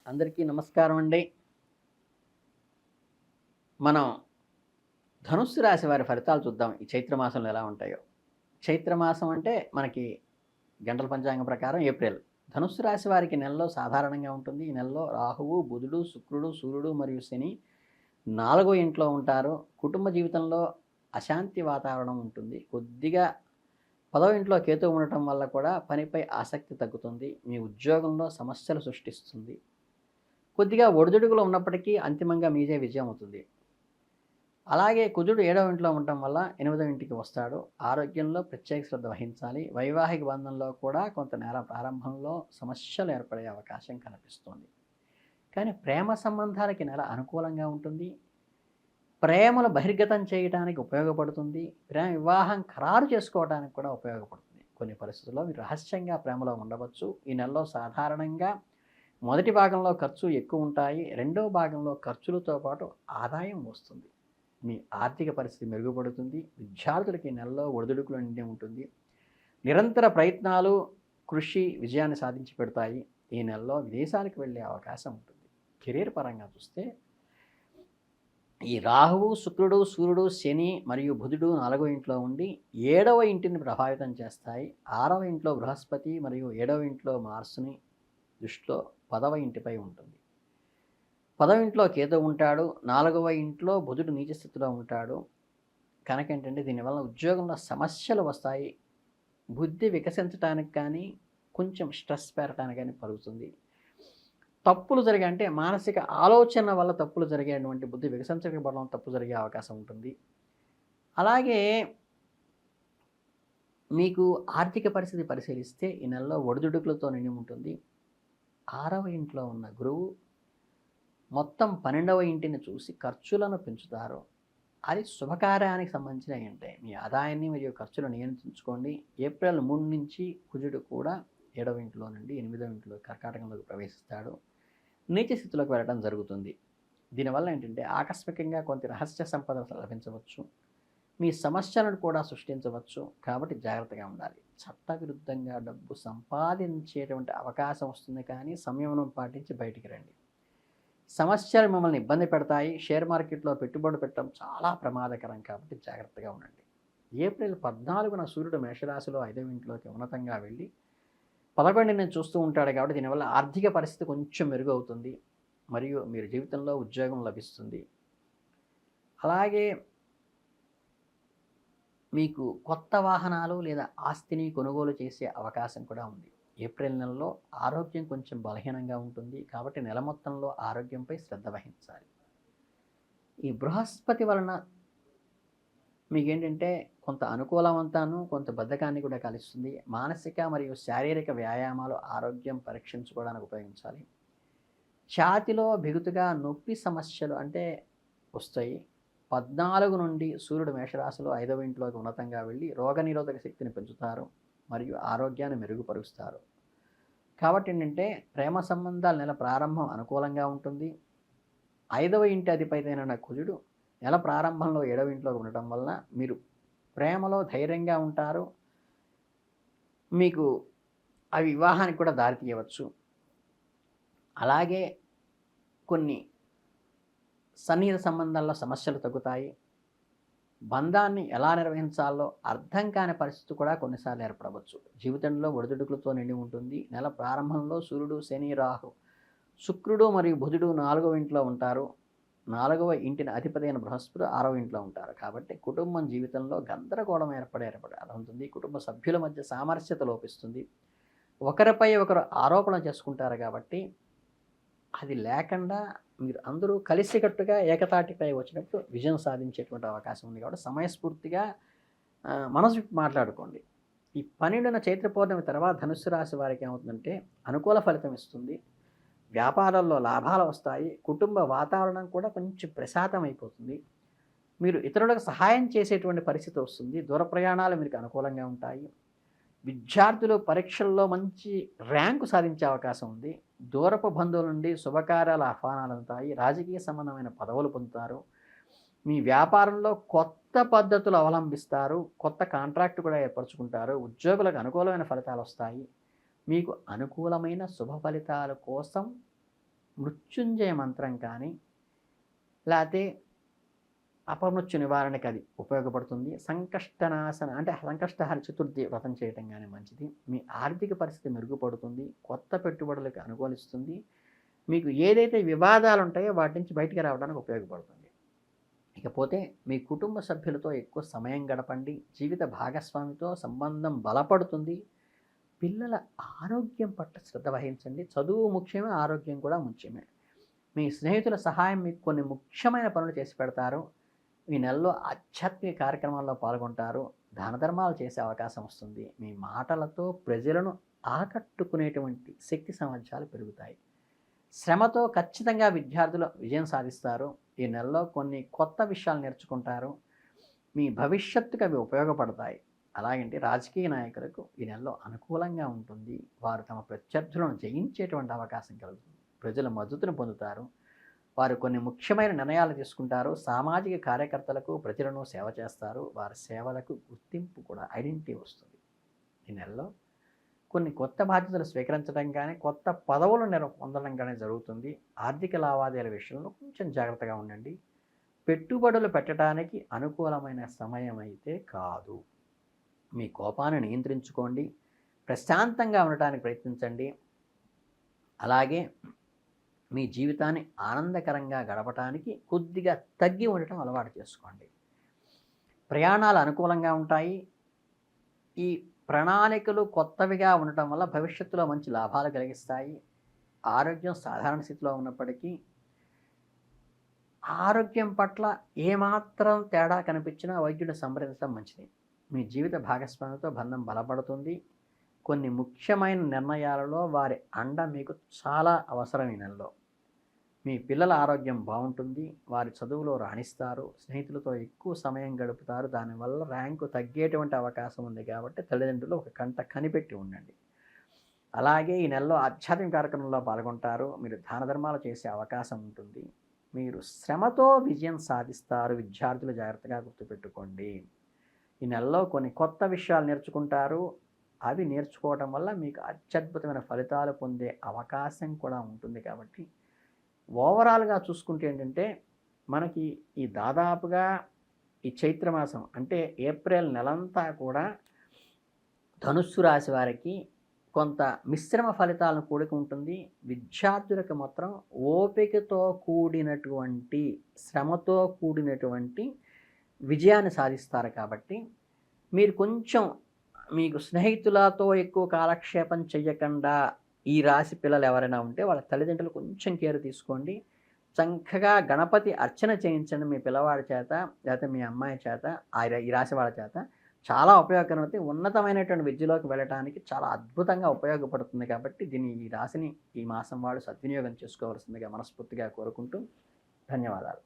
అందరికీ నమస్కారం అండి. మనం ధనుస్సు రాశి వారి ఫలితాలు చూద్దాం. ఈ చైత్ర మాసంలో ఎలా ఉంటాయో. చైత్ర మాసం అంటే మనకి గంటల పంచాంగం ప్రకారం ఏప్రిల్. ధనుస్సు రాశి వారికి నెలలో సాధారణంగా ఉంటుంది. ఈ నెలలో రాహువు, బుధుడు, శుక్రుడు, సూర్యుడు మరియు శని 4వ ఇంట్లో ఉంటారు. కుటుంబ జీవితంలో అశాంతి వాతావరణం ఉంటుంది. కొద్దిగా 10వ ఇంట్లో కేతువు ఉండటం వల్ల కూడా పనిపై ఆసక్తి తగ్గుతుంది. మీ ఉద్యోగంలో సమస్యలు సృష్టిస్తుంది. కొద్దిగా ఒడిదుడుకులు ఉన్నప్పటికీ అంతిమంగా మీదే విజయం అవుతుంది. అలాగే కుజుడు 7వ ఇంట్లో ఉండటం వల్ల 8వ ఇంటికి వస్తాడు. ఆరోగ్యంలో ప్రత్యేక శ్రద్ధ వహించాలి. వైవాహిక బంధంలో కూడా కొంత నెల ప్రారంభంలో సమస్యలు ఏర్పడే అవకాశం కనిపిస్తుంది. కానీ ప్రేమ సంబంధాలకి నెల అనుకూలంగా ఉంటుంది. ప్రేమను బహిర్గతం చేయడానికి ఉపయోగపడుతుంది. ప్రేమ వివాహం ఖరారు చేసుకోవడానికి కూడా ఉపయోగపడుతుంది. కొన్ని పరిస్థితుల్లో మీరు రహస్యంగా ప్రేమలో ఉండవచ్చు. ఈ నెలలో సాధారణంగా మొదటి భాగంలో ఖర్చు ఎక్కువ ఉంటాయి. రెండవ భాగంలో ఖర్చులతో పాటు ఆదాయం వస్తుంది. మీ ఆర్థిక పరిస్థితి మెరుగుపడుతుంది. విద్యార్థులకి ఈ నెలలో ఒడిదుడుకులు నిండి ఉంటుంది. నిరంతర ప్రయత్నాలు, కృషి విజయాన్ని సాధించి పెడతాయి. ఈ నెలలో విదేశాలకు వెళ్ళే అవకాశం ఉంటుంది. కెరీర్ పరంగా చూస్తే ఈ రాహువు, శుక్రుడు, సూర్యుడు, శని మరియు బుధుడు 4వ ఇంట్లో ఉండి 7వ ఇంటిని ప్రభావితం చేస్తాయి. 6వ ఇంట్లో బృహస్పతి మరియు 7వ ఇంట్లో మార్స్ని దృష్టిలో 10వ ఇంటిపై ఉంటుంది. 10వ ఇంట్లో కేతువు ఉంటాడు. 4వ ఇంట్లో బుధుడు నీచ స్థితిలో ఉంటాడు. కనుక ఏంటంటే దీనివల్ల ఉద్యోగంలో సమస్యలు వస్తాయి. బుద్ధి వికసించడానికి కానీ కొంచెం స్ట్రెస్ పెరగడానికి కానీ పరుగుతుంది. తప్పులు జరిగే అంటే మానసిక ఆలోచన వల్ల తప్పులు జరిగేటువంటి బుద్ధి వికసించకపోవడం తప్పు జరిగే అవకాశం ఉంటుంది. అలాగే మీకు ఆర్థిక పరిస్థితి పరిశీలిస్తే ఈ నెలలో ఒడిదుడుకులతో నిండి ఉంటుంది. 6వ ఇంట్లో ఉన్న గురువు మొత్తం 12వ ఇంటిని చూసి ఖర్చులను పెంచుతారు. అది శుభకార్యానికి సంబంధించిన ఏంటే మీ ఆదాయాన్ని మరియు ఖర్చులను నియంత్రించుకోండి. ఏప్రిల్ 3 నుంచి కుజుడు కూడా 7వ ఇంట్లో నుండి 8వ ఇంట్లో కర్కాటకంలోకి ప్రవేశిస్తాడు. నీచ స్థితిలోకి వెళ్ళడం జరుగుతుంది. దీనివల్ల ఏంటంటే ఆకస్మికంగా కొంత రహస్య సంపద లభించవచ్చు. మీ సమస్యలను కూడా సృష్టించవచ్చు. కాబట్టి జాగ్రత్తగా ఉండాలి. చట్టవిరుద్ధంగా డబ్బు సంపాదించేటువంటి అవకాశం వస్తుంది, కానీ సంయమనం పాటించి బయటికి రండి. సమస్యలు మిమ్మల్ని ఇబ్బంది పెడతాయి. షేర్ మార్కెట్లో పెట్టుబడి పెట్టడం చాలా ప్రమాదకరం, కాబట్టి జాగ్రత్తగా ఉండండి. ఏప్రిల్ 14న సూర్యుడు మేషరాశిలో 5వ ఇంట్లోకి ఉన్నతంగా వెళ్ళి 11ని చూస్తూ ఉంటాడు. కాబట్టి దీనివల్ల ఆర్థిక పరిస్థితి కొంచెం మెరుగవుతుంది మరియు మీరు జీవితంలో ఉద్యోగం లభిస్తుంది. అలాగే మీకు కొత్త వాహనాలు లేదా ఆస్తిని కొనుగోలు చేసే అవకాశం కూడా ఉంది. ఏప్రిల్ నెలలో ఆరోగ్యం కొంచెం బలహీనంగా ఉంటుంది, కాబట్టి నెల మొత్తంలో ఆరోగ్యంపై శ్రద్ధ వహించాలి. ఈ బృహస్పతి వలన మీకేంటంటే కొంత అనుకూలవంతాను, కొంత బద్ధకాన్ని కూడా కలిగిస్తుంది. మానసిక మరియు శారీరక వ్యాయామాలు ఆరోగ్యం పరీక్షించుకోవడానికి ఉపయోగించాలి. ఛాతిలో బిగుతుగా నొప్పి సమస్యలు అంటే వస్తాయి. 14 నుండి సూర్యుడు మేషరాశిలో 5వ ఇంట్లోకి ఉన్నతంగా వెళ్ళి రోగనిరోధక శక్తిని పెంచుతారు మరియు ఆరోగ్యాన్ని మెరుగుపరుస్తారు. కాబట్టి ఏంటంటే ప్రేమ సంబంధాల నెల ప్రారంభం అనుకూలంగా ఉంటుంది. 5వ ఇంటి అధిపతైన కుజుడు నెల ప్రారంభంలో 7వ ఇంట్లోకి ఉండటం వలన మీరు ప్రేమలో ధైర్యంగా ఉంటారు. మీకు అవి వివాహానికి కూడా దారితీయవచ్చు. అలాగే కొన్ని సన్నిహిత సంబంధాల్లో సమస్యలు తగ్గుతాయి. బంధాన్ని ఎలా నిర్వహించాలో అర్థం కాని పరిస్థితి కూడా కొన్నిసార్లు ఏర్పడవచ్చు. జీవితంలో ఒడిదుడుకులతో నిండి ఉంటుంది. నెల ప్రారంభంలో సూర్యుడు, శని, రాహు, శుక్రుడు మరియు బుధుడు 4వ ఇంట్లో ఉంటారు. 4వ ఇంటిని అధిపతి అయిన బృహస్పతి 6వ ఇంట్లో ఉంటారు. కాబట్టి కుటుంబం జీవితంలో గందరగోళం ఏర్పడే ఉంటుంది. కుటుంబ సభ్యుల మధ్య సామరస్యత లోపిస్తుంది. ఒకరిపై ఒకరు ఆరోపణ చేసుకుంటారు. కాబట్టి అది లేకుండా మీరు అందరూ కలిసికట్టుగా ఏకతాటిపై వచ్చినప్పుడు విజయం సాధించేటువంటి అవకాశం ఉంది. కాబట్టి సమయస్ఫూర్తిగా మనసు విప్పి మాట్లాడుకోండి. ఈ 12న చైత్ర పౌర్ణమి తర్వాత ధనుస్సు రాశి వారికి ఏమవుతుందంటే అనుకూల ఫలితం ఇస్తుంది. వ్యాపారాల్లో లాభాలు వస్తాయి. కుటుంబ వాతావరణం కూడా కొంచెం ప్రశాంతం అయిపోతుంది. మీరు ఇతరులకు సహాయం చేసేటువంటి పరిస్థితి వస్తుంది. దూర ప్రయాణాలు మీకు అనుకూలంగా ఉంటాయి. విద్యార్థులు పరీక్షల్లో మంచి ర్యాంకు సాధించే అవకాశం ఉంది. దూరపు బంధువుల నుండి శుభకార్యాల ఆహ్వానాలు ఉంటాయి. రాజకీయ సంబంధమైన పదవులు పొందుతారు. మీ వ్యాపారంలో కొత్త పద్ధతులు అవలంబిస్తారు. కొత్త కాంట్రాక్ట్ కూడా ఏర్పరచుకుంటారు. ఉద్యోగులకు అనుకూలమైన ఫలితాలు వస్తాయి. మీకు అనుకూలమైన శుభ ఫలితాల కోసం మృత్యుంజయ మంత్రం కానీ, లేతే అపమృత్యు నివారణకి అది ఉపయోగపడుతుంది. సంకష్టనాశన అంటే సంకష్టహార చతుర్థి వ్రతం చేయటం గానీ మంచిది. మీ ఆర్థిక పరిస్థితి మెరుగుపడుతుంది. కొత్త పెట్టుబడులకు అనుకూలిస్తుంది. మీకు ఏదైతే వివాదాలు ఉంటాయో వాటి నుంచి బయటికి రావడానికి ఉపయోగపడుతుంది. ఇకపోతే మీ కుటుంబ సభ్యులతో ఎక్కువ సమయం గడపండి. జీవిత భాగస్వామితో సంబంధం బలపడుతుంది. పిల్లల ఆరోగ్యం పట్ల శ్రద్ధ వహించండి. చదువు ముఖ్యమే, ఆరోగ్యం కూడా ముఖ్యమే. మీ స్నేహితుల సహాయం మీకు కొన్ని ముఖ్యమైన పనులు చేసి పెడతారు. ఈ నెలలో ఆధ్యాత్మిక కార్యక్రమాల్లో పాల్గొంటారు. దాన ధర్మాలు చేసే అవకాశం వస్తుంది. మీ మాటలతో ప్రజలను ఆకట్టుకునేటువంటి శక్తి సామర్థ్యాలు పెరుగుతాయి. శ్రమతో ఖచ్చితంగా విద్యార్థులు విజయం సాధిస్తారు. ఈ నెలలో కొన్ని కొత్త విషయాలు నేర్చుకుంటారు. మీ భవిష్యత్తుకు అవి ఉపయోగపడతాయి. అలాగంటే రాజకీయ నాయకులకు ఈ నెలలో అనుకూలంగా ఉంటుంది. వారు తమ ప్రత్యర్థులను జయించేటువంటి అవకాశం కలుగుతుంది. ప్రజల మద్దతును పొందుతారు. వారు కొన్ని ముఖ్యమైన నిర్ణయాలు తీసుకుంటారు. సామాజిక కార్యకర్తలకు ప్రజలను సేవ చేస్తారు. వారి సేవలకు గుర్తింపు కూడా ఐడెంటిటీ వస్తుంది. ఈ నెలలో కొన్ని కొత్త బాధ్యతలు స్వీకరించడం కానీ, కొత్త పదవులు పొందడం కానీ జరుగుతుంది. ఆర్థిక లావాదేవీల విషయంలో కొంచెం జాగ్రత్తగా ఉండండి. పెట్టుబడులు పెట్టడానికి అనుకూలమైన సమయం అయితే కాదు. మీ కోపాన్ని నియంత్రించుకోండి. ప్రశాంతంగా ఉండటానికి ప్రయత్నించండి. అలాగే మీ జీవితాన్ని ఆనందకరంగా గడపడానికి కొద్దిగా తగ్గి ఉండటం అలవాటు చేసుకోండి. ప్రయాణాలు అనుకూలంగా ఉంటాయి. ఈ ప్రణాళికలు కొత్తవిగా ఉండటం వల్ల భవిష్యత్తులో మంచి లాభాలు కలిగిస్తాయి. ఆరోగ్యం సాధారణ స్థితిలో ఉన్నప్పటికీ ఆరోగ్యం పట్ల ఏమాత్రం తేడా కనిపించినా వైద్యుడిని సంప్రదించడం మంచిది. మీ జీవిత భాగస్వామితో బంధం బలపడుతుంది. కొన్ని ముఖ్యమైన నిర్ణయాలలో వారి అండ మీకు చాలా అవసరం. ఈ నెలలో మీ పిల్లల ఆరోగ్యం బాగుంటుంది. వారి చదువులో రాణిస్తారు. స్నేహితులతో ఎక్కువ సమయం గడుపుతారు. దానివల్ల ర్యాంకు తగ్గేటువంటి అవకాశం ఉంది కాబట్టి తల్లిదండ్రులు ఒక కంట కనిపెట్టి ఉండండి. అలాగే ఈ నెలలో ఆధ్యాత్మిక కార్యక్రమంలో పాల్గొంటారు. మీరు దాన ధర్మాలు చేసే అవకాశం ఉంటుంది. మీరు శ్రమతో విజయం సాధిస్తారు. విద్యార్థులు జాగ్రత్తగా గుర్తుపెట్టుకోండి. ఈ నెలలో కొన్ని కొత్త విషయాలు నేర్చుకుంటారు. అవి నేర్చుకోవడం వల్ల మీకు అత్యద్భుతమైన ఫలితాలు పొందే అవకాశం కూడా ఉంటుంది. కాబట్టి ఓవరాల్గా చూసుకుంటే ఏంటంటే మనకి ఈ దాదాపుగా ఈ చైత్రమాసం అంటే ఏప్రిల్ నెలంతా కూడా ధనుస్సు రాశి వారికి కొంత మిశ్రమ ఫలితాలను కూడికి ఉంటుంది. విద్యార్థులకు మాత్రం ఓపికతో కూడినటువంటి శ్రమతో కూడినటువంటి విజయాన్ని సాధిస్తారు. కాబట్టి మీరు కొంచెం మీకు స్నేహితులతో ఎక్కువ కాలక్షేపం చెయ్యకుండా ఈ రాశి పిల్లలు ఎవరైనా ఉంటే వాళ్ళ తల్లిదండ్రులు కొంచెం కేర్ తీసుకోండి. చక్కగా గణపతి అర్చన చేయించండి మీ పిల్లవాడి చేత, లేకపోతే మీ అమ్మాయి చేత, ఈ రాశి వాళ్ళ చేత. చాలా ఉపయోగకరమైతే ఉన్నతమైనటువంటి విద్యలోకి వెళ్ళటానికి చాలా అద్భుతంగా ఉపయోగపడుతుంది. కాబట్టి ఈ రాశిని ఈ మాసం వాళ్ళు సద్వినియోగం చేసుకోవాల్సిందిగా మనస్ఫూర్తిగా కోరుకుంటూ ధన్యవాదాలు.